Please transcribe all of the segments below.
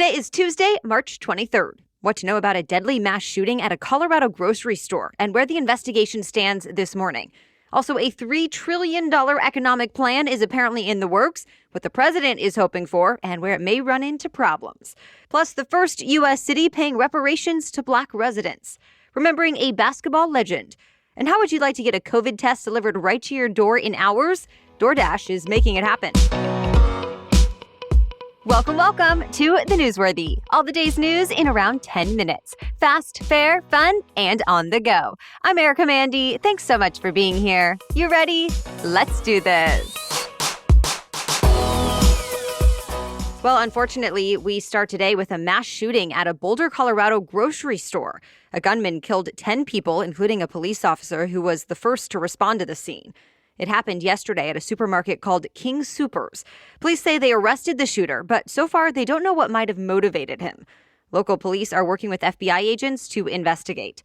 Today is Tuesday, March 23rd. What to know about a deadly mass shooting at a Colorado grocery store and where the investigation stands this morning. Also, a $3 trillion economic plan is apparently in the works, what the president is hoping for, and where it may run into problems. Plus, the first U.S. city paying reparations to Black residents. Remembering a basketball legend. And how would you like to get a COVID test delivered right to your door in hours? DoorDash is making it happen. Welcome to The Newsworthy. All the day's news in around 10 minutes. Fast, fair, fun, and on the go. I'm Erica Mandy. Thanks so much for being here. You ready? Let's do this. Well, unfortunately, we start today with a mass shooting at a Boulder, Colorado grocery store. A gunman killed 10 people, including a police officer who was the first to respond to the scene. It happened yesterday at a supermarket called King Soopers. Police say they arrested the shooter, but so far they don't know what might have motivated him. Local police are working with FBI agents to investigate.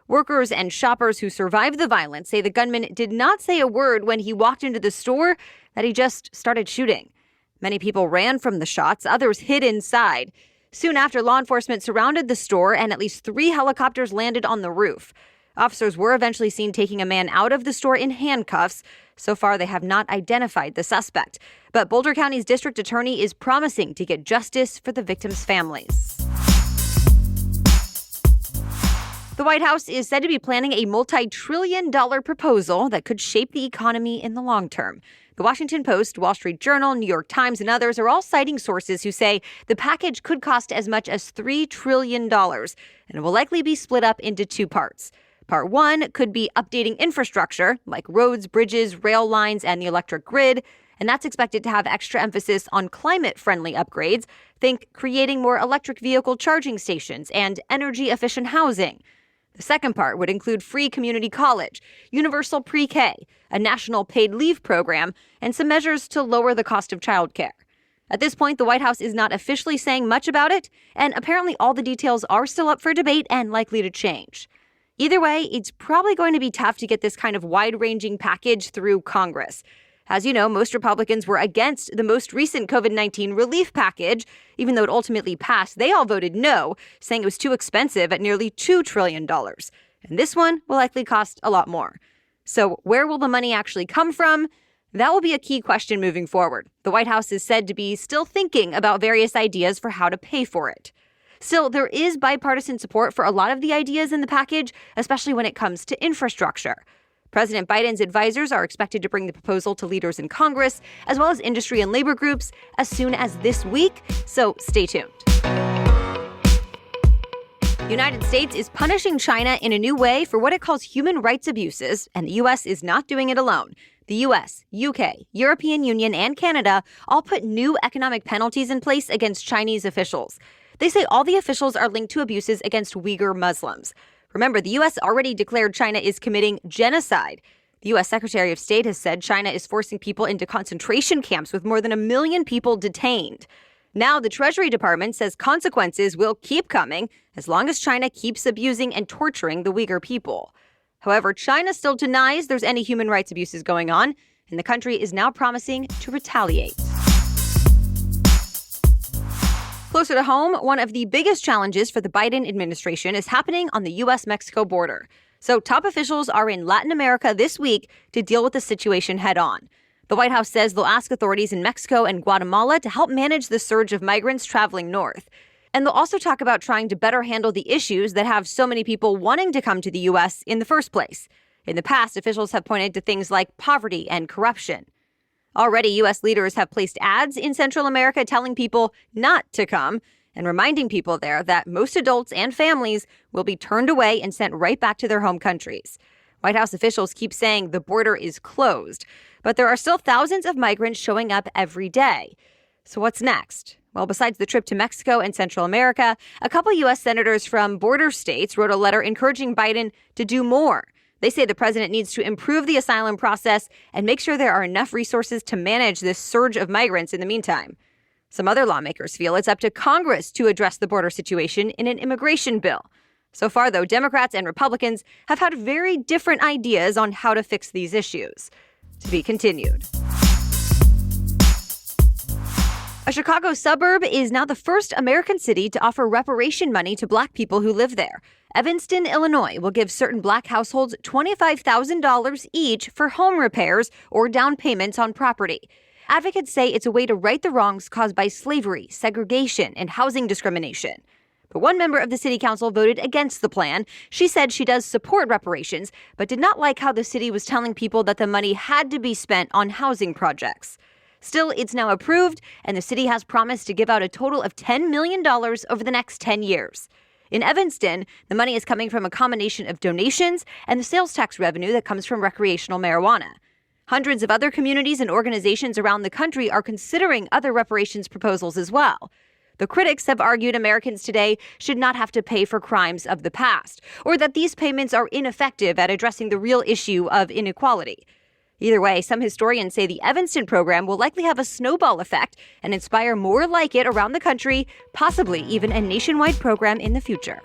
Workers and shoppers who survived the violence say the gunman did not say a word when he walked into the store, that he just started shooting. Many people ran from the shots, others hid inside. Soon after, law enforcement surrounded the store and at least 3 helicopters landed on the roof. Officers were eventually seen taking a man out of the store in handcuffs. So far, they have not identified the suspect. But Boulder County's district attorney is promising to get justice for the victims' families. The White House is said to be planning a multi-trillion-dollar proposal that could shape the economy in the long term. The Washington Post, Wall Street Journal, New York Times, and others are all citing sources who say the package could cost as much as $3 trillion, and it will likely be split up into 2 parts. Part 1 could be updating infrastructure, like roads, bridges, rail lines, and the electric grid, and that's expected to have extra emphasis on climate-friendly upgrades. Think creating more electric vehicle charging stations and energy-efficient housing. The second part would include free community college, universal pre-K, a national paid leave program, and some measures to lower the cost of childcare. At this point, the White House is not officially saying much about it, and apparently all the details are still up for debate and likely to change. Either way, it's probably going to be tough to get this kind of wide-ranging package through Congress. As you know, most Republicans were against the most recent COVID-19 relief package. Even though it ultimately passed, they all voted no, saying it was too expensive at nearly $2 trillion. And this one will likely cost a lot more. So where will the money actually come from? That will be a key question moving forward. The White House is said to be still thinking about various ideas for how to pay for it. Still, there is bipartisan support for a lot of the ideas in the package, especially when it comes to infrastructure. President Biden's advisors are expected to bring the proposal to leaders in Congress, as well as industry and labor groups, as soon as this week, so stay tuned. The United States is punishing China in a new way for what it calls human rights abuses, and the U.S. is not doing it alone. The U.S., UK, European Union, and Canada all put new economic penalties in place against Chinese officials. They say all the officials are linked to abuses against Uyghur Muslims. Remember, the U.S. already declared China is committing genocide. The U.S. Secretary of State has said China is forcing people into concentration camps with more than 1 million people detained. Now, the Treasury Department says consequences will keep coming as long as China keeps abusing and torturing the Uyghur people. However, China still denies there's any human rights abuses going on, and the country is now promising to retaliate. Closer to home, one of the biggest challenges for the Biden administration is happening on the U.S.-Mexico border. So top officials are in Latin America this week to deal with the situation head on. The White House says they'll ask authorities in Mexico and Guatemala to help manage the surge of migrants traveling north. And they'll also talk about trying to better handle the issues that have so many people wanting to come to the U.S. in the first place. In the past, officials have pointed to things like poverty and corruption. Already, U.S. leaders have placed ads in Central America telling people not to come and reminding people there that most adults and families will be turned away and sent right back to their home countries. White House officials keep saying the border is closed, but there are still thousands of migrants showing up every day. So what's next? Well, besides the trip to Mexico and Central America, a couple U.S. senators from border states wrote a letter encouraging Biden to do more. They say the president needs to improve the asylum process and make sure there are enough resources to manage this surge of migrants in the meantime. Some other lawmakers feel it's up to Congress to address the border situation in an immigration bill. So far, though, Democrats and Republicans have had very different ideas on how to fix these issues. To be continued. A Chicago suburb is now the first American city to offer reparation money to Black people who live there. Evanston, Illinois will give certain Black households $25,000 each for home repairs or down payments on property. Advocates say it's a way to right the wrongs caused by slavery, segregation, and housing discrimination. But one member of the city council voted against the plan. She said she does support reparations, but did not like how the city was telling people that the money had to be spent on housing projects. Still, it's now approved, and the city has promised to give out a total of $10 million over the next 10 years. In Evanston, the money is coming from a combination of donations and the sales tax revenue that comes from recreational marijuana. Hundreds of other communities and organizations around the country are considering other reparations proposals as well. The critics have argued Americans today should not have to pay for crimes of the past, or that these payments are ineffective at addressing the real issue of inequality. Either way, some historians say the Evanston program will likely have a snowball effect and inspire more like it around the country, possibly even a nationwide program in the future.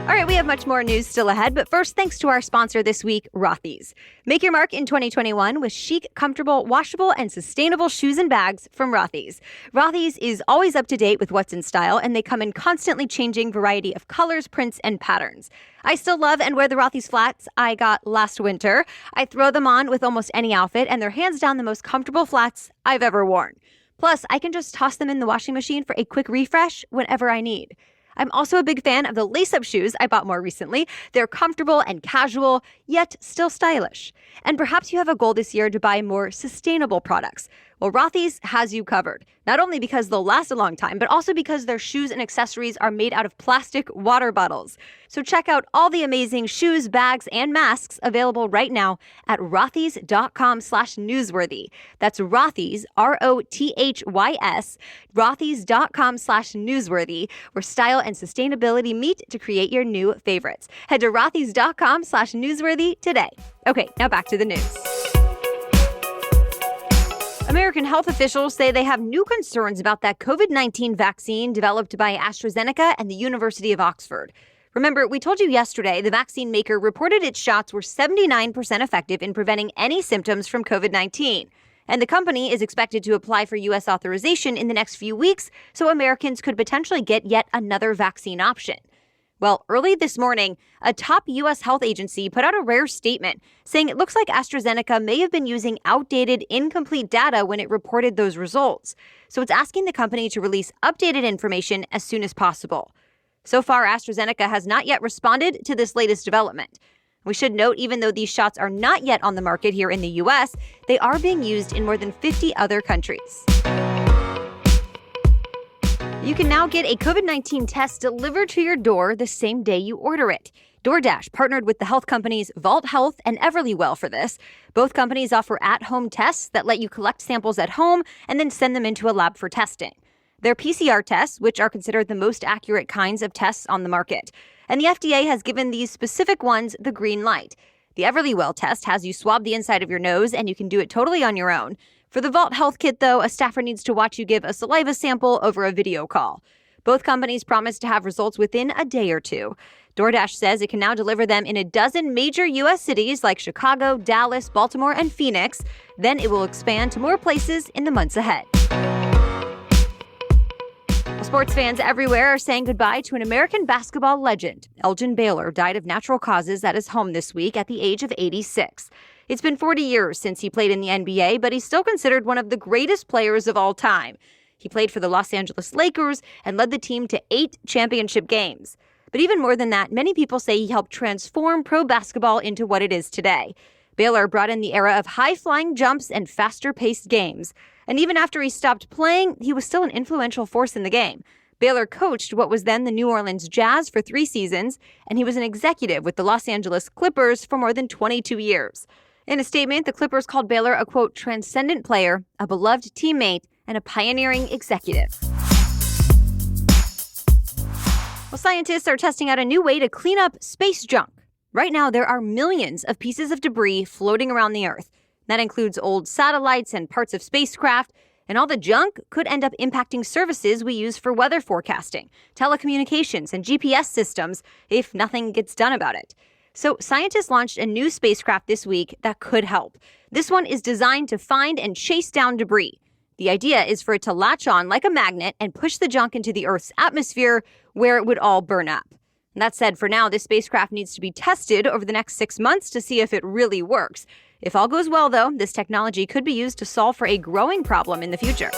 All right, we have much more news still ahead, but first, thanks to our sponsor this week, Rothy's. Make your mark in 2021 with chic, comfortable, washable, and sustainable shoes and bags from Rothy's. Rothy's is always up to date with what's in style, and they come in constantly changing variety of colors, prints, and patterns. I still love and wear the Rothy's flats I got last winter. I throw them on with almost any outfit, and they're hands down the most comfortable flats I've ever worn. Plus, I can just toss them in the washing machine for a quick refresh whenever I need. I'm also a big fan of the lace-up shoes I bought more recently. They're comfortable and casual, yet still stylish. And perhaps you have a goal this year to buy more sustainable products. Well, Rothy's has you covered, not only because they'll last a long time, but also because their shoes and accessories are made out of plastic water bottles. So check out all the amazing shoes, bags, and masks available right now at rothys.com/newsworthy. That's Rothys, Rothys, rothys.com/newsworthy, where style and sustainability meet to create your new favorites. Head to rothys.com/newsworthy today. Okay, now back to the news. American health officials say they have new concerns about that COVID-19 vaccine developed by AstraZeneca and the University of Oxford. Remember, we told you yesterday the vaccine maker reported its shots were 79% effective in preventing any symptoms from COVID-19. And the company is expected to apply for U.S. authorization in the next few weeks, so Americans could potentially get yet another vaccine option. Well, early this morning, a top U.S. health agency put out a rare statement saying it looks like AstraZeneca may have been using outdated, incomplete data when it reported those results. So it's asking the company to release updated information as soon as possible. So far, AstraZeneca has not yet responded to this latest development. We should note, even though these shots are not yet on the market here in the U.S., they are being used in more than 50 other countries. You can now get a COVID-19 test delivered to your door the same day you order it. DoorDash partnered with the health companies Vault Health and Everlywell for this. Both companies offer at-home tests that let you collect samples at home and then send them into a lab for testing. They're PCR tests, which are considered the most accurate kinds of tests on the market. And the FDA has given these specific ones the green light. The Everlywell test has you swab the inside of your nose, and you can do it totally on your own. For the Vault Health kit, though, a staffer needs to watch you give a saliva sample over a video call. Both companies promise to have results within a day or two. DoorDash says it can now deliver them in a dozen major U.S. cities like Chicago, Dallas, Baltimore, and Phoenix. Then it will expand to more places in the months ahead. Sports fans everywhere are saying goodbye to an American basketball legend. Elgin Baylor died of natural causes at his home this week at the age of 86. It's been 40 years since he played in the NBA, but he's still considered one of the greatest players of all time. He played for the Los Angeles Lakers and led the team to 8 championship games. But even more than that, many people say he helped transform pro basketball into what it is today. Baylor brought in the era of high-flying jumps and faster-paced games. And even after he stopped playing, he was still an influential force in the game. Baylor coached what was then the New Orleans Jazz for 3 seasons, and he was an executive with the Los Angeles Clippers for more than 22 years. In a statement, the Clippers called Baylor a, quote, transcendent player, a beloved teammate, and a pioneering executive. Well, scientists are testing out a new way to clean up space junk. Right now, there are millions of pieces of debris floating around the Earth. That includes old satellites and parts of spacecraft, and all the junk could end up impacting services we use for weather forecasting, telecommunications, and GPS systems if nothing gets done about it. So scientists launched a new spacecraft this week that could help. This one is designed to find and chase down debris. The idea is for it to latch on like a magnet and push the junk into the Earth's atmosphere where it would all burn up. And that said, for now, this spacecraft needs to be tested over the next 6 months to see if it really works. If all goes well, though, this technology could be used to solve for a growing problem in the future.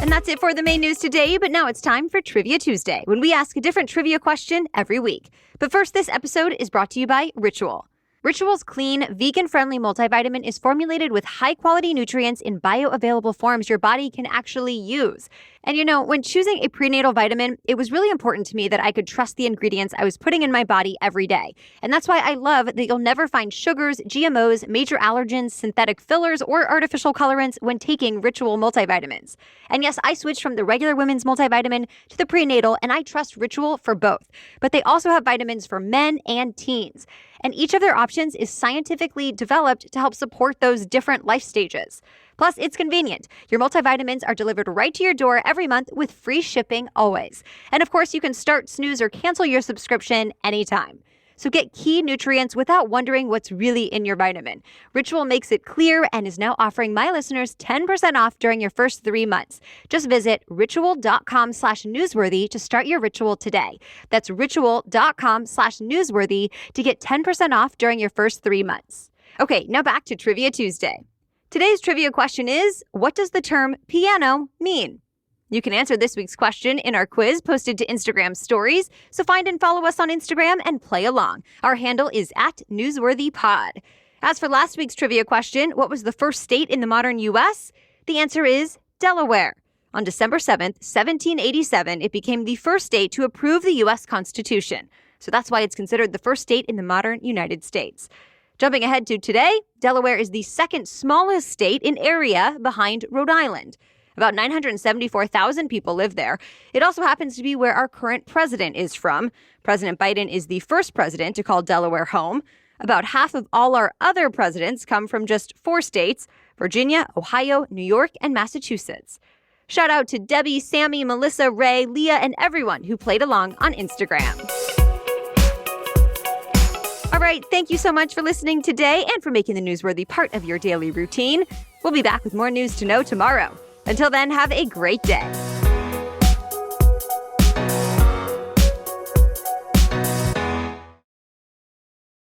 And that's it for the main news today, but now it's time for Trivia Tuesday, when we ask a different trivia question every week. But first, this episode is brought to you by Ritual. Ritual's clean, vegan-friendly multivitamin is formulated with high-quality nutrients in bioavailable forms your body can actually use. And you know, when choosing a prenatal vitamin, it was really important to me that I could trust the ingredients I was putting in my body every day. And that's why I love that you'll never find sugars, GMOs, major allergens, synthetic fillers, or artificial colorants when taking Ritual multivitamins. And yes, I switched from the regular women's multivitamin to the prenatal, and I trust Ritual for both. But they also have vitamins for men and teens. And each of their options is scientifically developed to help support those different life stages. Plus, it's convenient. Your multivitamins are delivered right to your door every month with free shipping always. And of course, you can start, snooze, or cancel your subscription anytime. So get key nutrients without wondering what's really in your vitamin. Ritual makes it clear and is now offering my listeners 10% off during your first 3 months. Just visit ritual.com/newsworthy to start your Ritual today. That's ritual.com/newsworthy to get 10% off during your first 3 months. Okay, now back to Trivia Tuesday. Today's trivia question is, what does the term piano mean? You can answer this week's question in our quiz posted to Instagram stories, so find and follow us on Instagram and play along. Our handle is @newsworthypod. As for last week's trivia question, what was the first state in the modern U.S.? The answer is Delaware. On December 7th, 1787, it became the first state to approve the U.S. Constitution. So that's why it's considered the first state in the modern United States. Jumping ahead to today, Delaware is the second smallest state in area behind Rhode Island. About 974,000 people live there. It also happens to be where our current president is from. President Biden is the first president to call Delaware home. About half of all our other presidents come from just 4 states: Virginia, Ohio, New York, and Massachusetts. Shout out to Debbie, Sammy, Melissa, Ray, Leah, and everyone who played along on Instagram. All right, thank you so much for listening today and for making the newsworthy part of your daily routine. We'll be back with more news to know tomorrow. Until then, have a great day.